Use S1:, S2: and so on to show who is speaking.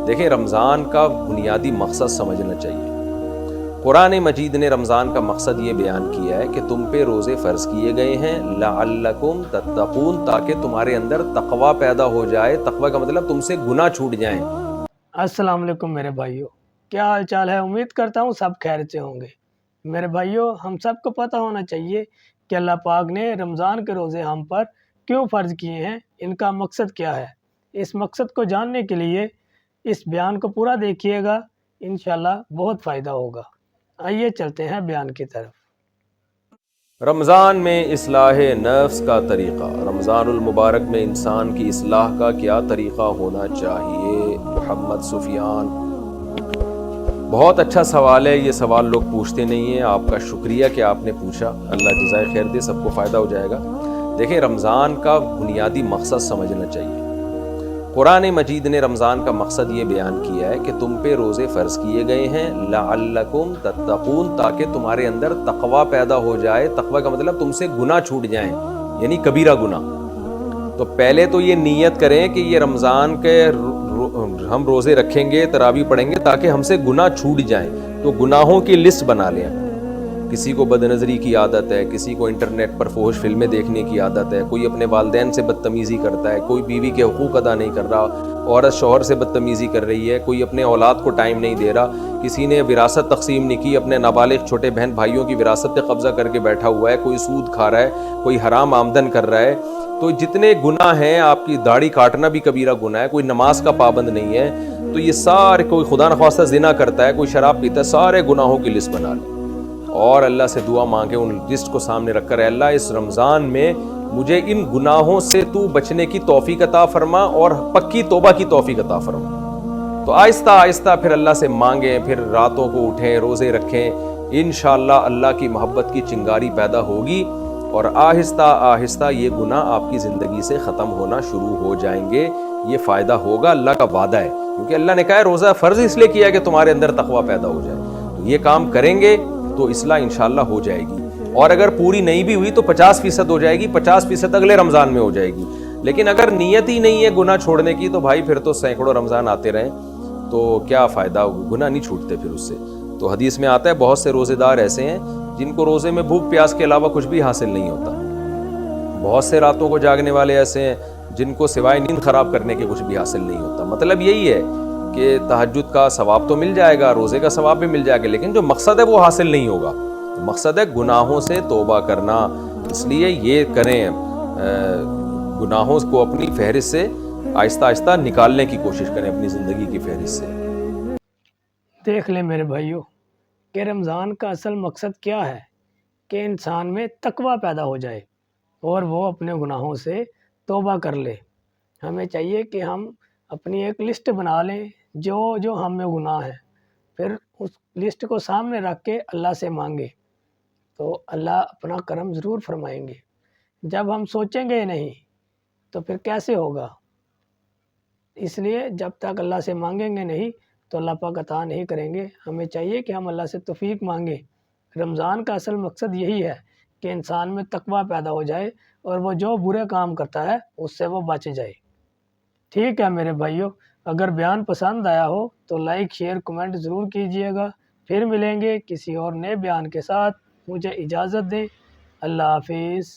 S1: دیکھیں رمضان کا بنیادی مقصد سمجھنا چاہیے۔ قرآن مجید نے رمضان کا مقصد یہ بیان کیا ہے کہ تم پہ روزے فرض کیے گئے ہیں لعلکم تتقون، تاکہ تمہارے اندر تقوی پیدا ہو جائے۔ تقوی کا مطلب تم سے گناہ چھوٹ جائیں۔
S2: السلام علیکم میرے بھائیوں، کیا حال چال ہے؟ امید کرتا ہوں سب خیریت سے ہوں گے۔ میرے بھائیوں، ہم سب کو پتہ ہونا چاہیے کہ اللہ پاک نے رمضان کے روزے ہم پر کیوں فرض کیے ہیں، ان کا مقصد کیا ہے۔ اس مقصد کو جاننے کے لیے اس بیان کو پورا دیکھیے گا، انشاءاللہ بہت فائدہ ہوگا۔ آئیے چلتے ہیں بیان کی طرف۔
S1: رمضان میں اصلاح نفس کا طریقہ، رمضان المبارک میں انسان کی اصلاح کا کیا طریقہ ہونا چاہیے؟ محمد سفیان، بہت اچھا سوال ہے۔ یہ سوال لوگ پوچھتے نہیں ہیں، آپ کا شکریہ کہ آپ نے پوچھا، اللہ جزائے خیر دے، سب کو فائدہ ہو جائے گا۔ دیکھیں رمضان کا بنیادی مقصد سمجھنا چاہیے۔ قرآن مجید نے رمضان کا مقصد یہ بیان کیا ہے کہ تم پہ روزے فرض کیے گئے ہیں لعلکم تتقون، تاکہ تمہارے اندر تقوی پیدا ہو جائے۔ تقوی کا مطلب تم سے گناہ چھوٹ جائیں، یعنی کبیرہ گناہ۔ تو پہلے تو یہ نیت کریں کہ یہ رمضان کے ہم روزے رکھیں گے، تراویح پڑھیں گے تاکہ ہم سے گناہ چھوٹ جائیں۔ تو گناہوں کی لسٹ بنا لیں۔ کسی کو بد نظری کی عادت ہے، کسی کو انٹرنیٹ پر فحش فلمیں دیکھنے کی عادت ہے، کوئی اپنے والدین سے بدتمیزی کرتا ہے، کوئی بیوی کے حقوق ادا نہیں کر رہا، عورت شوہر سے بدتمیزی کر رہی ہے، کوئی اپنے اولاد کو ٹائم نہیں دے رہا، کسی نے وراثت تقسیم نہیں کی، اپنے نابالغ چھوٹے بہن بھائیوں کی وراثت پہ قبضہ کر کے بیٹھا ہوا ہے، کوئی سود کھا رہا ہے، کوئی حرام آمدن کر رہا ہے۔ تو جتنے گناہ ہیں، آپ کی داڑھی کاٹنا بھی کبیرہ گناہ ہے، کوئی نماز کا پابند نہیں ہے، تو یہ سارے، کوئی خدا نخواستہ زنا کرتا ہے، کوئی شراب پیتا ہے، سارے گناہوں کی لسٹ بنا لیں اور اللہ سے دعا مانگے ان لسٹ کو سامنے رکھ کر، اے اللہ اس رمضان میں مجھے ان گناہوں سے تو بچنے کی توفیق عطا فرما اور پکی توبہ کی توفیق عطا فرما۔ تو آہستہ آہستہ پھر اللہ سے مانگیں، پھر راتوں کو اٹھیں، روزے رکھیں، انشاءاللہ اللہ کی محبت کی چنگاری پیدا ہوگی اور آہستہ آہستہ یہ گناہ آپ کی زندگی سے ختم ہونا شروع ہو جائیں گے۔ یہ فائدہ ہوگا، اللہ کا وعدہ ہے، کیونکہ اللہ نے کہا ہے روزہ فرض اس لیے کیا ہے کہ تمہارے اندر تقویٰ پیدا ہو جائے۔ تو یہ کام کریں گے تو اصلاح انشاءاللہ ہو جائے گی، اور اگر پوری نہیں بھی ہوئی تو 50% ہو جائے گی، 50% اگلے رمضان میں ہو جائے گی۔ لیکن اگر نیت ہی نہیں ہے گناہ چھوڑنے کی تو بھائی پھر تو سینکڑوں رمضان آتے رہیں تو کیا فائدہ، گناہ نہیں چھوٹتے پھر اس سے۔ تو حدیث میں آتا ہے بہت سے روزے دار ایسے ہیں جن کو روزے میں بھوک پیاس کے علاوہ کچھ بھی حاصل نہیں ہوتا، بہت سے راتوں کو جاگنے والے ایسے ہیں جن کو سوائے نیند خراب کرنے کے کچھ بھی حاصل نہیں ہوتا۔ مطلب یہی ہے کہ تہجد کا ثواب تو مل جائے گا، روزے کا ثواب بھی مل جائے گا، لیکن جو مقصد ہے وہ حاصل نہیں ہوگا۔ مقصد ہے گناہوں سے توبہ کرنا، اس لیے یہ کریں، گناہوں کو اپنی فہرست سے آہستہ آہستہ نکالنے کی کوشش کریں، اپنی زندگی کی فہرست سے۔
S2: دیکھ لیں میرے بھائیوں کہ رمضان کا اصل مقصد کیا ہے، کہ انسان میں تقوی پیدا ہو جائے اور وہ اپنے گناہوں سے توبہ کر لے۔ ہمیں چاہیے کہ ہم اپنی ایک لسٹ بنا لیں جو جو ہم میں گناہ ہے، پھر اس لسٹ کو سامنے رکھ کے اللہ سے مانگے تو اللہ اپنا کرم ضرور فرمائیں گے۔ جب ہم سوچیں گے نہیں تو پھر کیسے ہوگا؟ اس لیے جب تک اللہ سے مانگیں گے نہیں تو اللہ پاک عطا نہیں کریں گے۔ ہمیں چاہیے کہ ہم اللہ سے توفیق مانگیں۔ رمضان کا اصل مقصد یہی ہے کہ انسان میں تقوی پیدا ہو جائے اور وہ جو برے کام کرتا ہے اس سے وہ بچ جائے۔ ٹھیک ہے میرے بھائیوں، اگر بیان پسند آیا ہو تو لائک شیئر کمنٹ ضرور کیجئے گا۔ پھر ملیں گے کسی اور نئے بیان کے ساتھ، مجھے اجازت دیں، اللہ حافظ۔